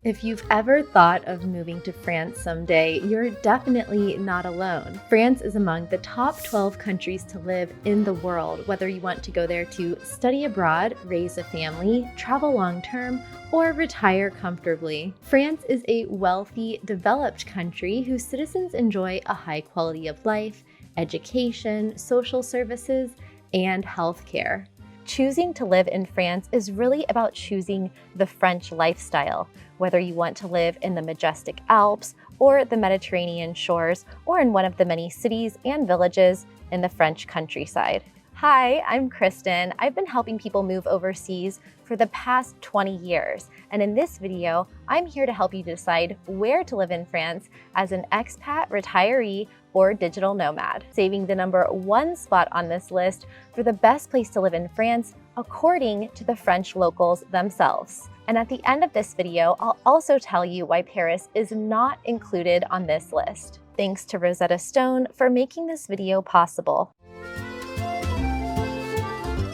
If you've ever thought of moving to France someday, you're definitely not alone. France is among the top 12 countries to live in the world, whether you want to go there to study abroad, raise a family, travel long-term, or retire comfortably. France is a wealthy, developed country whose citizens enjoy a high quality of life, education, social services, and healthcare. Choosing to live in France is really about choosing the French lifestyle, whether you want to live in the majestic Alps or the Mediterranean shores or in one of the many cities and villages in the French countryside. Hi, I'm Kristin. I've been helping people move overseas for the past 20 years, and in this video, I'm here to help you decide where to live in France as an expat, retiree, or digital nomad, saving the number one spot on this list for the best place to live in France according to the French locals themselves. And at the end of this video, I'll also tell you why Paris is not included on this list. Thanks to Rosetta Stone for making this video possible.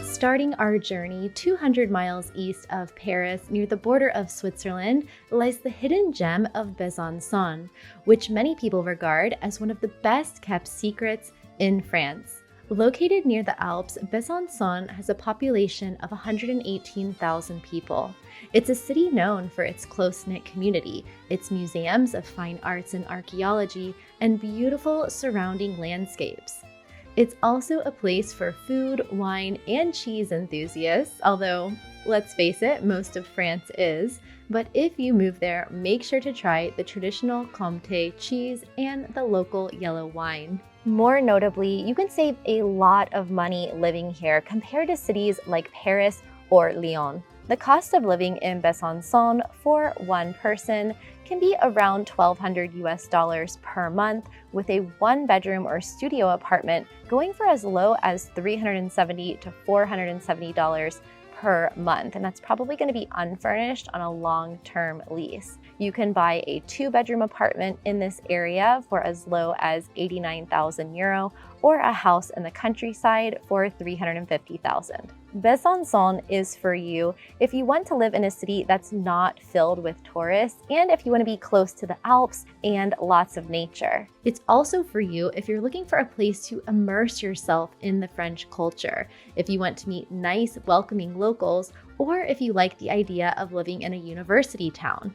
Starting our journey 200 miles east of Paris, near the border of Switzerland, lies the hidden gem of Besançon, which many people regard as one of the best kept secrets in France. Located near the Alps, Besançon has a population of 118,000 people. It's a city known for its close-knit community, its museums of fine arts and archaeology, and beautiful surrounding landscapes. It's also a place for food, wine, and cheese enthusiasts, although, let's face it, most of France is. But if you move there, make sure to try the traditional Comté cheese and the local yellow wine. More notably, you can save a lot of money living here compared to cities like Paris or Lyon. The cost of living in Besançon for one person can be around $1,200 per month, with a one-bedroom or studio apartment going for as low as $370 to $470 per month, and that's probably going to be unfurnished on a long-term lease. You can buy a two-bedroom apartment in this area for as low as 89,000 euro or a house in the countryside for 350,000. Besançon is for you if you want to live in a city that's not filled with tourists and if you want to be close to the Alps and lots of nature. It's also for you if you're looking for a place to immerse yourself in the French culture, if you want to meet nice, welcoming locals, or if you like the idea of living in a university town.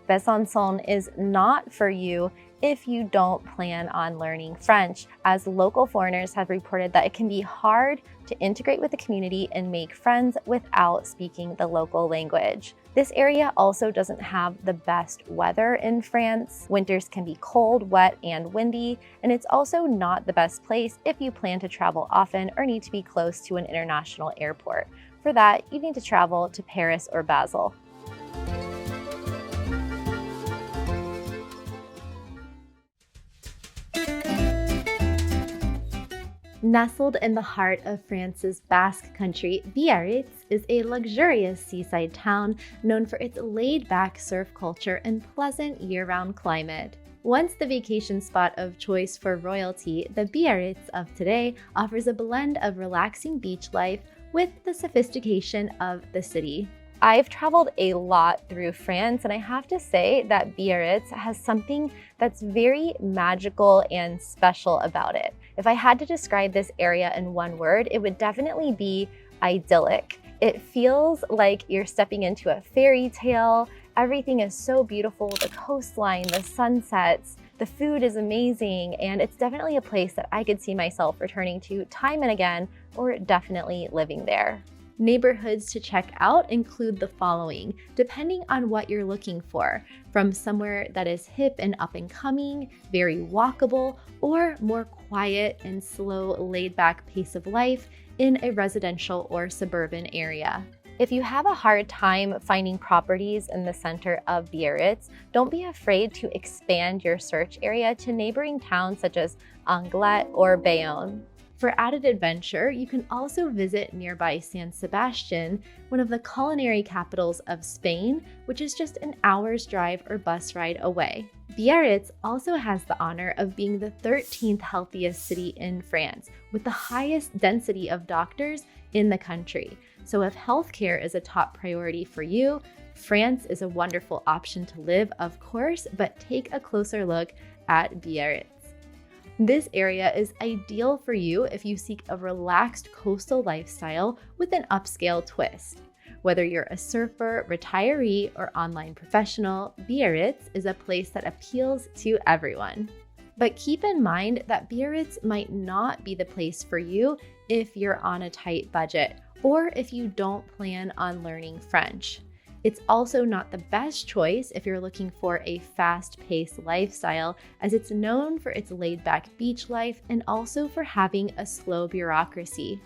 Besançon is not for you if you don't plan on learning French, as local foreigners have reported that it can be hard to integrate with the community and make friends without speaking the local language. This area also doesn't have the best weather in France. Winters can be cold, wet, and windy, and it's also not the best place if you plan to travel often or need to be close to an international airport. For that, you need to travel to Paris or Basel. Nestled in the heart of France's Basque country, Biarritz is a luxurious seaside town known for its laid-back surf culture and pleasant year-round climate. Once the vacation spot of choice for royalty, the Biarritz of today offers a blend of relaxing beach life with the sophistication of the city. I've traveled a lot through France, and I have to say that Biarritz has something that's very magical and special about it. If I had to describe this area in one word, it would definitely be idyllic. It feels like you're stepping into a fairy tale. Everything is so beautiful, the coastline, the sunsets, the food is amazing, and it's definitely a place that I could see myself returning to time and again, or definitely living there. Neighborhoods to check out include the following, depending on what you're looking for, from somewhere that is hip and up and coming, very walkable, or more quiet and slow, laid-back pace of life in a residential or suburban area. If you have a hard time finding properties in the center of Biarritz, don't be afraid to expand your search area to neighboring towns such as Anglet or Bayonne. For added adventure, you can also visit nearby San Sebastian, one of the culinary capitals of Spain, which is just an hour's drive or bus ride away. Biarritz also has the honor of being the 13th healthiest city in France, with the highest density of doctors in the country. So if healthcare is a top priority for you, France is a wonderful option to live, of course, but take a closer look at Biarritz. This area is ideal for you if you seek a relaxed coastal lifestyle with an upscale twist. Whether you're a surfer, retiree, or online professional, Biarritz is a place that appeals to everyone. But keep in mind that Biarritz might not be the place for you if you're on a tight budget or if you don't plan on learning French. It's also not the best choice if you're looking for a fast-paced lifestyle, as it's known for its laid-back beach life and also for having a slow bureaucracy.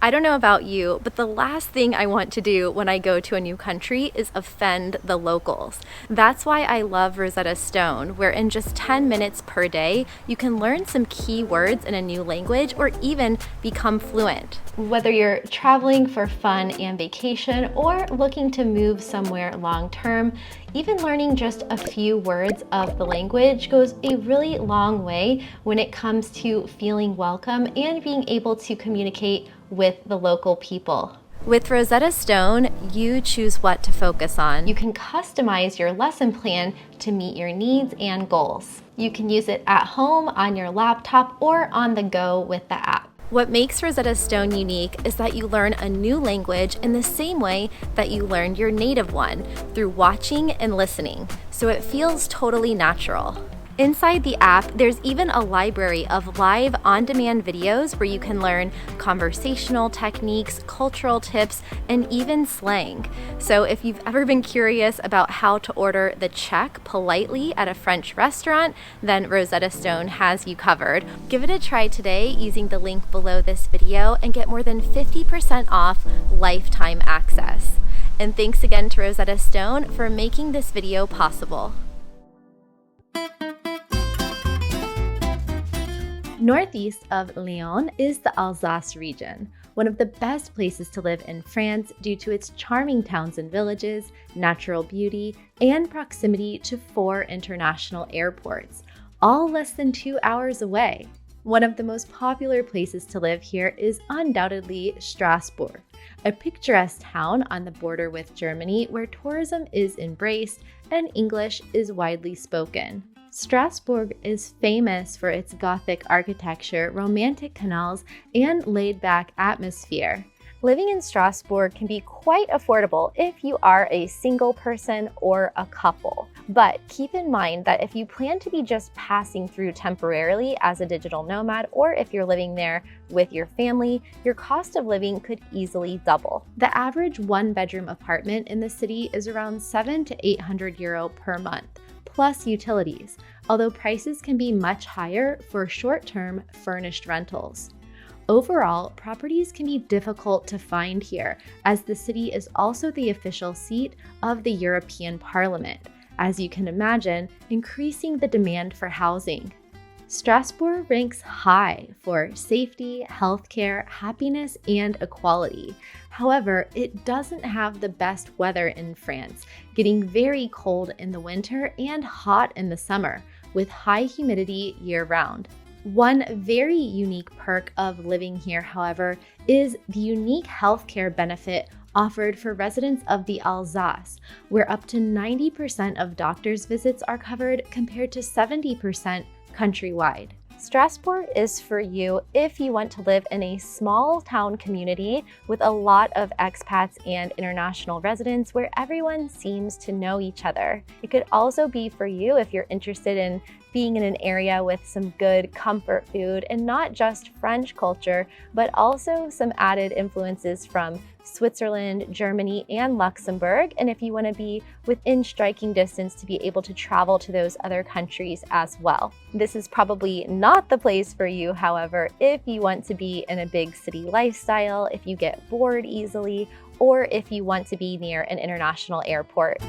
I don't know about you, but the last thing I want to do when I go to a new country is offend the locals. That's why I love Rosetta Stone, where in just 10 minutes per day, you can learn some key words in a new language or even become fluent. Whether you're traveling for fun and vacation or looking to move somewhere long term, even learning just a few words of the language goes a really long way when it comes to feeling welcome and being able to communicate with the local people. With Rosetta Stone, you choose what to focus on. You can customize your lesson plan to meet your needs and goals. You can use it at home, on your laptop, or on the go with the app. What makes Rosetta Stone unique is that you learn a new language in the same way that you learned your native one, through watching and listening, so it feels totally natural. Inside the app, there's even a library of live on-demand videos where you can learn conversational techniques, cultural tips, and even slang. So if you've ever been curious about how to order the check politely at a French restaurant, then Rosetta Stone has you covered. Give it a try today using the link below this video and get more than 50% off lifetime access. And thanks again to Rosetta Stone for making this video possible. Northeast of Lyon is the Alsace region, one of the best places to live in France due to its charming towns and villages, natural beauty, and proximity to 4 international airports, all less than 2 hours away. One of the most popular places to live here is undoubtedly Strasbourg, a picturesque town on the border with Germany where tourism is embraced and English is widely spoken. Strasbourg is famous for its Gothic architecture, romantic canals, and laid-back atmosphere. Living in Strasbourg can be quite affordable if you are a single person or a couple. But keep in mind that if you plan to be just passing through temporarily as a digital nomad, or if you're living there with your family, your cost of living could easily double. The average one-bedroom apartment in the city is around 700 to 800 euro per month, plus utilities, although prices can be much higher for short-term furnished rentals. Overall, properties can be difficult to find here, as the city is also the official seat of the European Parliament, as you can imagine, increasing the demand for housing. Strasbourg ranks high for safety, healthcare, happiness, and equality. However, it doesn't have the best weather in France, getting very cold in the winter and hot in the summer, with high humidity year-round. One very unique perk of living here, however, is the unique healthcare benefit offered for residents of the Alsace, where up to 90% of doctors' visits are covered compared to 70% countrywide. Strasbourg is for you if you want to live in a small town community with a lot of expats and international residents where everyone seems to know each other. It could also be for you if you're interested in being in an area with some good comfort food and not just French culture, but also some added influences from Switzerland, Germany, and Luxembourg. And if you want to be within striking distance to be able to travel to those other countries as well. This is probably not the place for you, however, if you want to be in a big city lifestyle, if you get bored easily, or if you want to be near an international airport.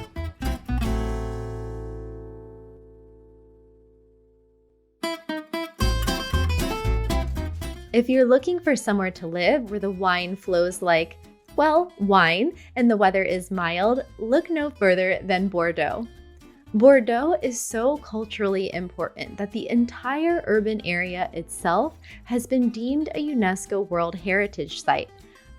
If you're looking for somewhere to live where the wine flows like, well, wine, and the weather is mild, look no further than Bordeaux. Bordeaux is so culturally important that the entire urban area itself has been deemed a UNESCO World Heritage Site,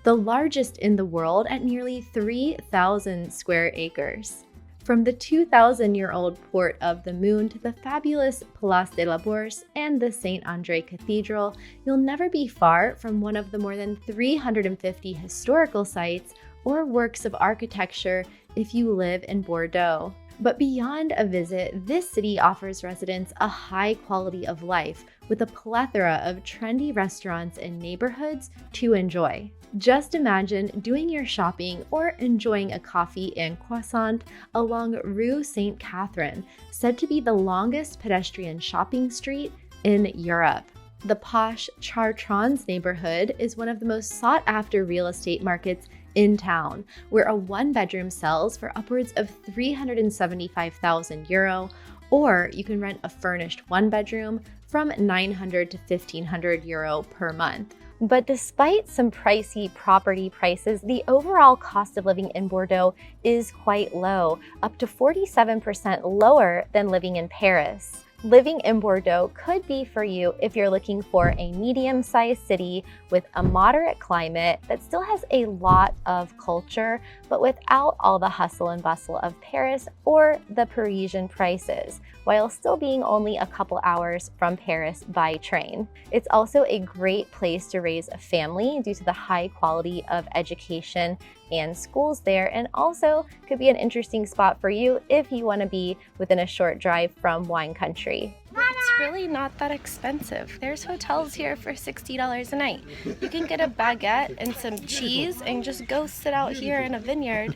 the largest in the world at nearly 3,000 square acres. From the 2,000-year-old Port of the Moon to the fabulous Place de la Bourse and the Saint André Cathedral, you'll never be far from one of the more than 350 historical sites or works of architecture if you live in Bordeaux. But beyond a visit, this city offers residents a high quality of life with a plethora of trendy restaurants and neighborhoods to enjoy. Just imagine doing your shopping or enjoying a coffee and croissant along Rue St. Catherine, said to be the longest pedestrian shopping street in Europe. The posh Chartrons neighborhood is one of the most sought-after real estate markets in town, where a one-bedroom sells for upwards of €375,000, or you can rent a furnished one-bedroom from €900 to €1,500 per month. But despite some pricey property prices, the overall cost of living in Bordeaux is quite low, up to 47% lower than living in Paris. Living in Bordeaux could be for you if you're looking for a medium-sized city with a moderate climate that still has a lot of culture, but without all the hustle and bustle of Paris or the Parisian prices, while still being only a couple hours from Paris by train. It's also a great place to raise a family due to the high quality of education and schools there, and also could be an interesting spot for you if you want to be within a short drive from wine country. It's really not that expensive. There's hotels here for $60 a night. You can get a baguette and some cheese and just go sit out here in a vineyard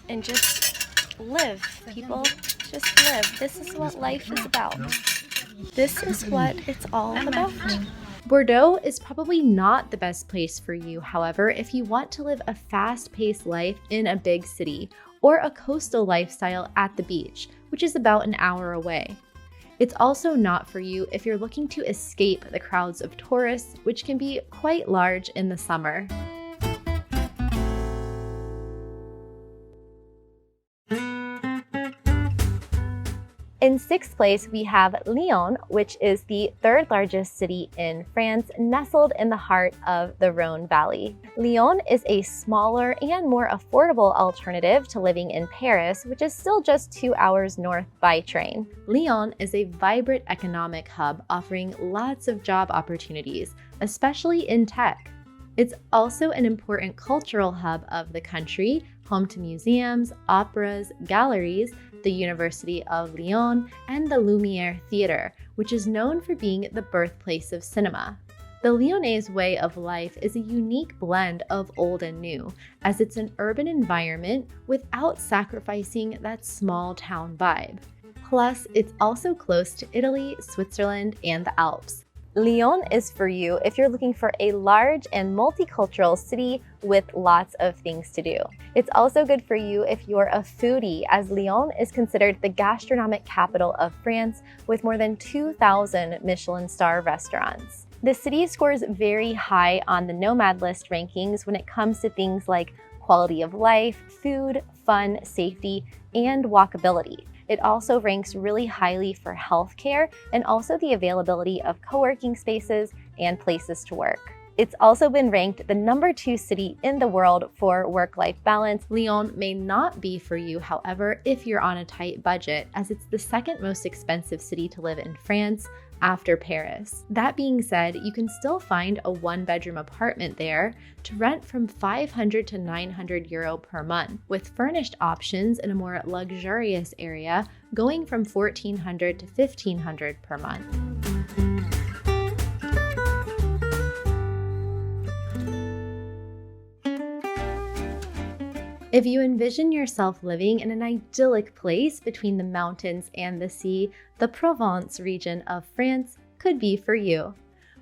and just live, people. Just live. This is what life is about. This is what it's all about. Bordeaux is probably not the best place for you, however, if you want to live a fast-paced life in a big city or a coastal lifestyle at the beach, which is about an hour away. It's also not for you if you're looking to escape the crowds of tourists, which can be quite large in the summer. In sixth place, we have Lyon, which is the third largest city in France, nestled in the heart of the Rhone Valley. Lyon is a smaller and more affordable alternative to living in Paris, which is still just 2 hours north by train. Lyon is a vibrant economic hub offering lots of job opportunities, especially in tech. It's also an important cultural hub of the country, home to museums, operas, galleries, the University of Lyon, and the Lumiere Theatre, which is known for being the birthplace of cinema. The Lyonnais way of life is a unique blend of old and new, as it's an urban environment without sacrificing that small town vibe. Plus, it's also close to Italy, Switzerland, and the Alps. Lyon is for you if you're looking for a large and multicultural city with lots of things to do. It's also good for you if you're a foodie, as Lyon is considered the gastronomic capital of France with more than 2,000 Michelin star restaurants. The city scores very high on the Nomad List rankings when it comes to things like quality of life, food, fun, safety, and walkability. It also ranks really highly for healthcare and also the availability of co-working spaces and places to work. It's also been ranked the number 2 city in the world for work-life balance. Lyon may not be for you, however, if you're on a tight budget, as it's the second most expensive city to live in France after Paris. That being said, you can still find a one-bedroom apartment there to rent from €500 to €900 per month, with furnished options in a more luxurious area going from $1,400 to $1,500 per month. If you envision yourself living in an idyllic place between the mountains and the sea, the Provence region of France could be for you.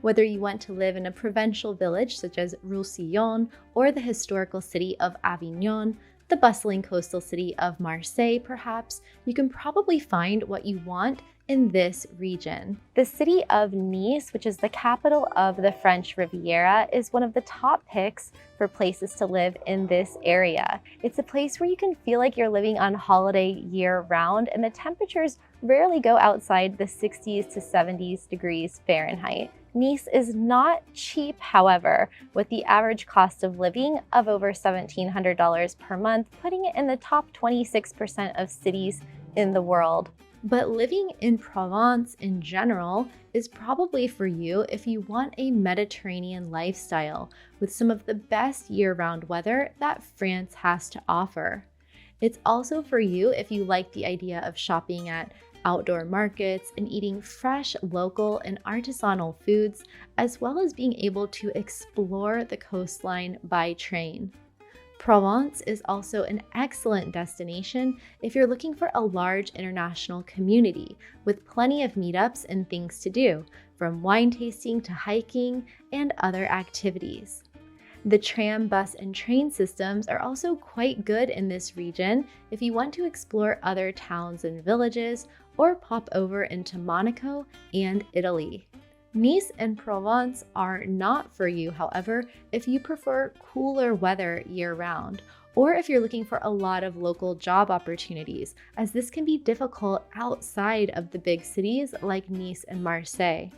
Whether you want to live in a provincial village such as Roussillon or the historical city of Avignon, the bustling coastal city of Marseille perhaps, you can probably find what you want in this region. The city of Nice, which is the capital of the French Riviera, is one of the top picks for places to live in this area. It's a place where you can feel like you're living on holiday year-round, and the temperatures rarely go outside the 60s to 70s degrees Fahrenheit. Nice is not cheap, however, with the average cost of living of over $1,700 per month, putting it in the top 26% of cities in the world. But living in Provence in general is probably for you if you want a Mediterranean lifestyle with some of the best year-round weather that France has to offer. It's also for you if you like the idea of shopping at outdoor markets and eating fresh, local, and artisanal foods, as well as being able to explore the coastline by train. Provence is also an excellent destination if you're looking for a large international community with plenty of meetups and things to do, from wine tasting to hiking and other activities. The tram, bus, and train systems are also quite good in this region if you want to explore other towns and villages or pop over into Monaco and Italy. Nice and Provence are not for you, however, if you prefer cooler weather year-round, or if you're looking for a lot of local job opportunities, as this can be difficult outside of the big cities like Nice and Marseille.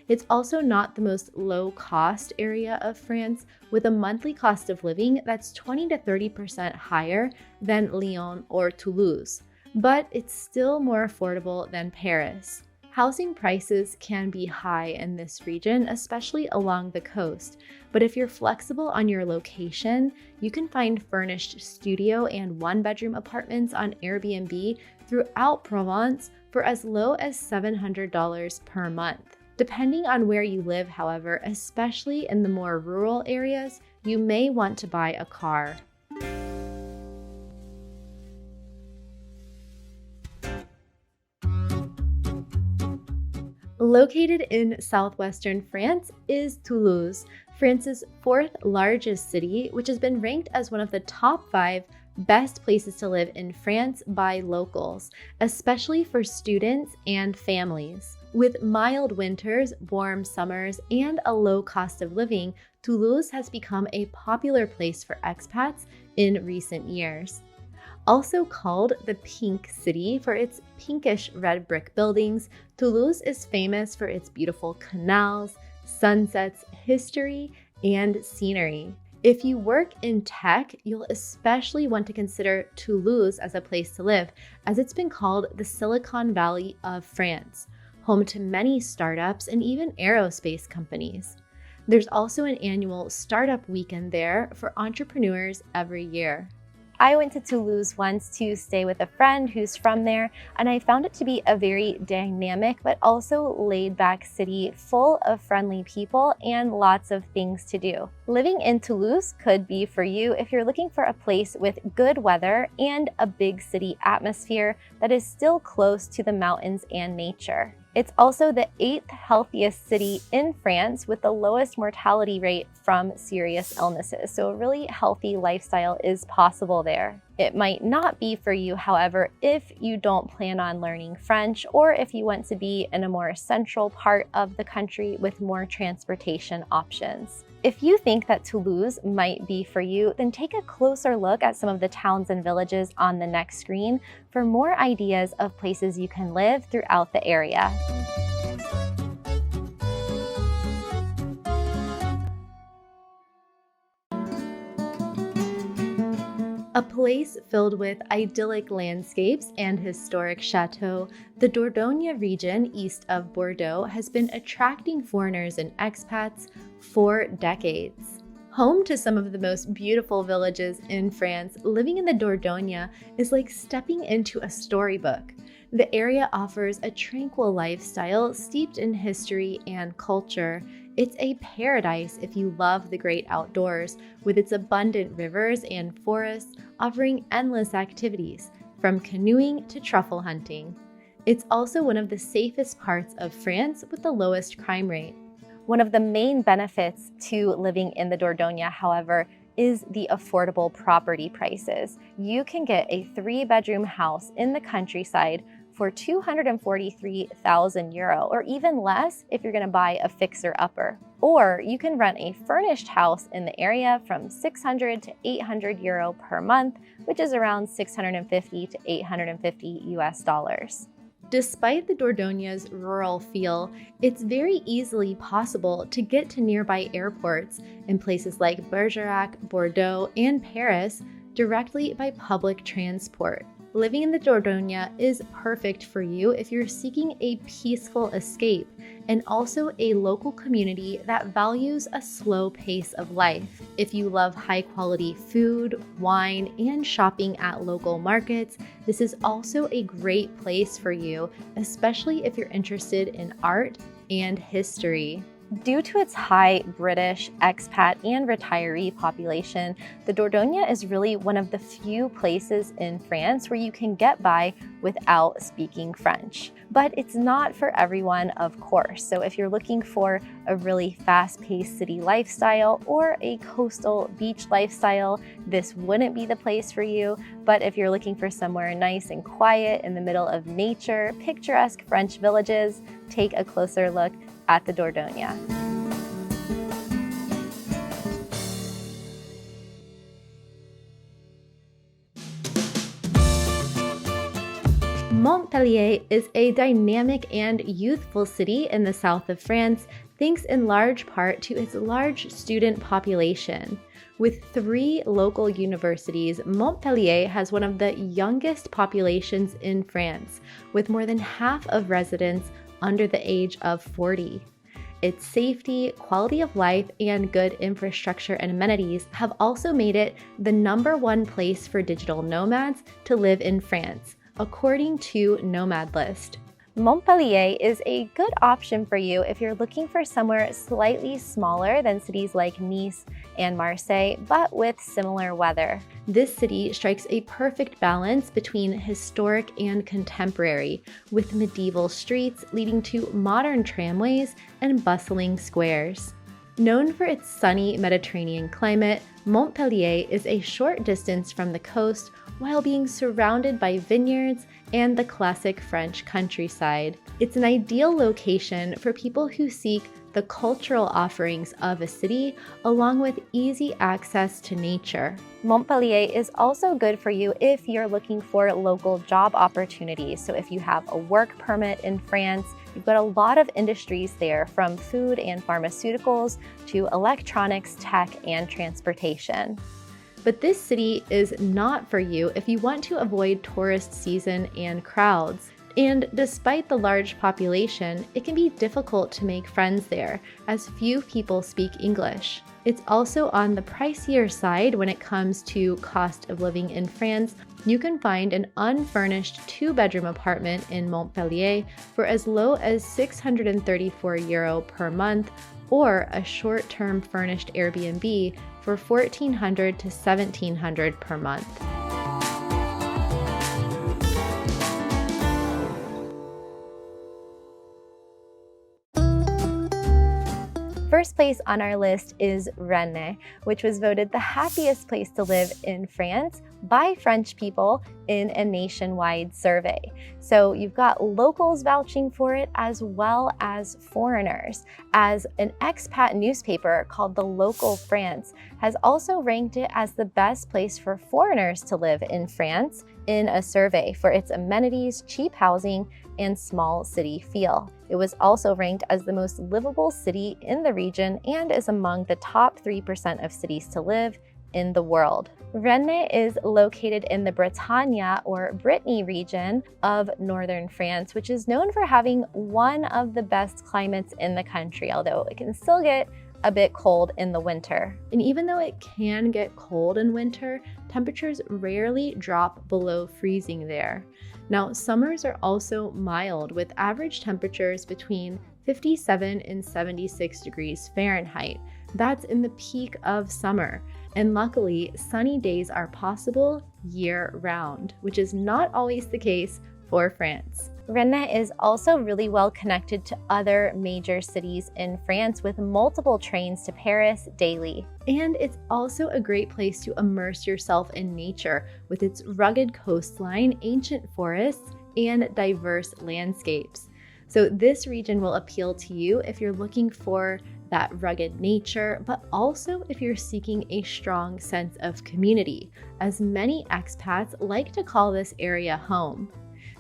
It's also not the most low-cost area of France, with a monthly cost of living that's 20 to 30% higher than Lyon or Toulouse, but it's still more affordable than Paris. Housing prices can be high in this region, especially along the coast, but if you're flexible on your location, you can find furnished studio and one-bedroom apartments on Airbnb throughout Provence for as low as $700 per month. Depending on where you live, however, especially in the more rural areas, you may want to buy a car. Located in southwestern France is Toulouse, France's fourth largest city, which has been ranked as one of the top 5 best places to live in France by locals, especially for students and families. With mild winters, warm summers, and a low cost of living, Toulouse has become a popular place for expats in recent years. Also called the Pink City for its pinkish red brick buildings, Toulouse is famous for its beautiful canals, sunsets, history, and scenery. If you work in tech, you'll especially want to consider Toulouse as a place to live, as it's been called the Silicon Valley of France, home to many startups and even aerospace companies. There's also an annual startup weekend there for entrepreneurs every year. I went to Toulouse once to stay with a friend who's from there, and I found it to be a very dynamic but also laid-back city full of friendly people and lots of things to do. Living in Toulouse could be for you if you're looking for a place with good weather and a big city atmosphere that is still close to the mountains and nature. It's also the 8th healthiest city in France with the lowest mortality rate from serious illnesses, so a really healthy lifestyle is possible there. It might not be for you, however, if you don't plan on learning French or if you want to be in a more central part of the country with more transportation options. If you think that Toulouse might be for you, then take a closer look at some of the towns and villages on the next screen for more ideas of places you can live throughout the area. A place filled with idyllic landscapes and historic chateaux, the Dordogne region east of Bordeaux has been attracting foreigners and expats for decades. Home to some of the most beautiful villages in France, living in the Dordogne is like stepping into a storybook. The area offers a tranquil lifestyle steeped in history and culture. It's a paradise if you love the great outdoors, with its abundant rivers and forests offering endless activities, from canoeing to truffle hunting. It's also one of the safest parts of France with the lowest crime rate. One of the main benefits to living in the Dordogne, however, is the affordable property prices. You can get a 3-bedroom house in the countryside for 243,000 euro, or even less if you're going to buy a fixer-upper. Or you can rent a furnished house in the area from 600 to 800 euro per month, which is around 650 to 850 US dollars. Despite the Dordoña's rural feel, it's very easily possible to get to nearby airports in places like Bergerac, Bordeaux, and Paris directly by public transport. Living in the Dordoña is perfect for you if you're seeking a peaceful escape and also a local community that values a slow pace of life. If you love high-quality food, wine, and shopping at local markets, this is also a great place for you, especially if you're interested in art and history. Due to its high British, expat, and retiree population, the Dordoña is really one of the few places in France where you can get by without speaking French. But it's not for everyone, of course. So if you're looking for a really fast-paced city lifestyle or a coastal beach lifestyle, this wouldn't be the place for you. But if you're looking for somewhere nice and quiet in the middle of nature, picturesque French villages, take a closer look at the Dordoña. Montpellier is a dynamic and youthful city in the south of France, thanks in large part to its large student population. With 3 local universities, Montpellier has one of the youngest populations in France, with more than half of residents under the age of 40. Its safety, quality of life, and good infrastructure and amenities have also made it the #1 place for digital nomads to live in France, according to Nomad List. Montpellier is a good option for you if you're looking for somewhere slightly smaller than cities like Nice and Marseille, but with similar weather. This city strikes a perfect balance between historic and contemporary, with medieval streets leading to modern tramways and bustling squares. Known for its sunny Mediterranean climate, Montpellier is a short distance from the coast while being surrounded by vineyards and the classic French countryside. It's an ideal location for people who seek the cultural offerings of a city, along with easy access to nature. Montpellier is also good for you if you're looking for local job opportunities. So if you have a work permit in France, you've got a lot of industries there, from food and pharmaceuticals to electronics, tech, and transportation. But this city is not for you if you want to avoid tourist season and crowds. And despite the large population, it can be difficult to make friends there, as few people speak English. It's also on the pricier side when it comes to cost of living in France. You can find an unfurnished 2-bedroom apartment in Montpellier for as low as 634 euro per month, or a short-term furnished Airbnb for 1,400 to 1,700 per month. First place on our list is Rennes, which was voted the happiest place to live in France by French people in a nationwide survey. So you've got locals vouching for it as well as foreigners, as an expat newspaper called The Local France has also ranked it as the best place for foreigners to live in France in a survey for its amenities, cheap housing, and small city feel. It was also ranked as the most livable city in the region and is among the top 3% of cities to live in the world. Rennes is located in the Bretagne or Brittany region of northern France, which is known for having one of the best climates in the country, although it can still get a bit cold in the winter. And even though it can get cold in winter, temperatures rarely drop below freezing there. Now, summers are also mild, with average temperatures between 57 and 76 degrees Fahrenheit. That's in the peak of summer. And luckily, sunny days are possible year-round, which is not always the case for France. Rennes is also really well connected to other major cities in France, with multiple trains to Paris daily. And it's also a great place to immerse yourself in nature, with its rugged coastline, ancient forests, and diverse landscapes. So this region will appeal to you if you're looking for that rugged nature, but also if you're seeking a strong sense of community, as many expats like to call this area home.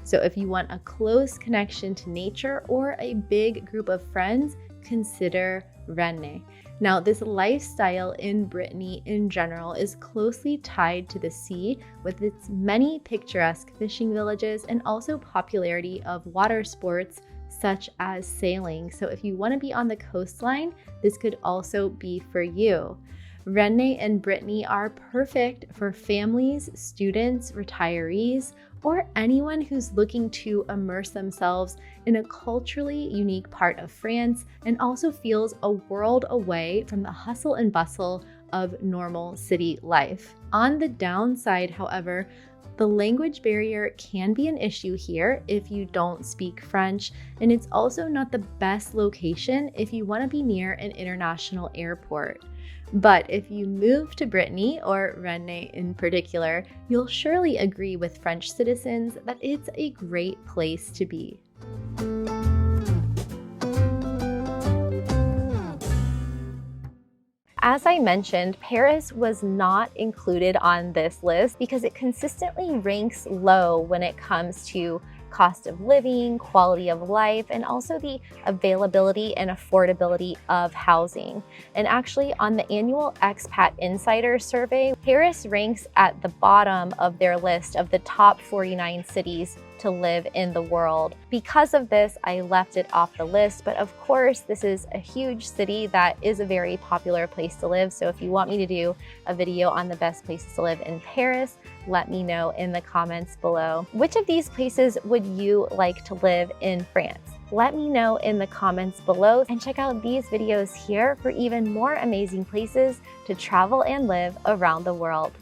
So if you want a close connection to nature or a big group of friends, consider Rennes. Now, this lifestyle in Brittany in general is closely tied to the sea, with its many picturesque fishing villages and also popularity of water sports such as sailing. So if you want to be on the coastline, this could also be for you. Rennes and Brittany are perfect for families, students, retirees, or anyone who's looking to immerse themselves in a culturally unique part of France and also feels a world away from the hustle and bustle of normal city life. On the downside, however, the language barrier can be an issue here if you don't speak French, and it's also not the best location if you want to be near an international airport. But if you move to Brittany, or Rennes in particular, you'll surely agree with French citizens that it's a great place to be. As I mentioned, Paris was not included on this list because it consistently ranks low when it comes to cost of living, quality of life, and also the availability and affordability of housing. And actually, on the annual Expat Insider survey, Paris ranks at the bottom of their list of the top 49 cities to live in the world. Because of this, I left it off the list, but of course, this is a huge city that is a very popular place to live. So if you want me to do a video on the best places to live in Paris, let me know in the comments below. Which of these places would you like to live in France? Let me know in the comments below, and check out these videos here for even more amazing places to travel and live around the world.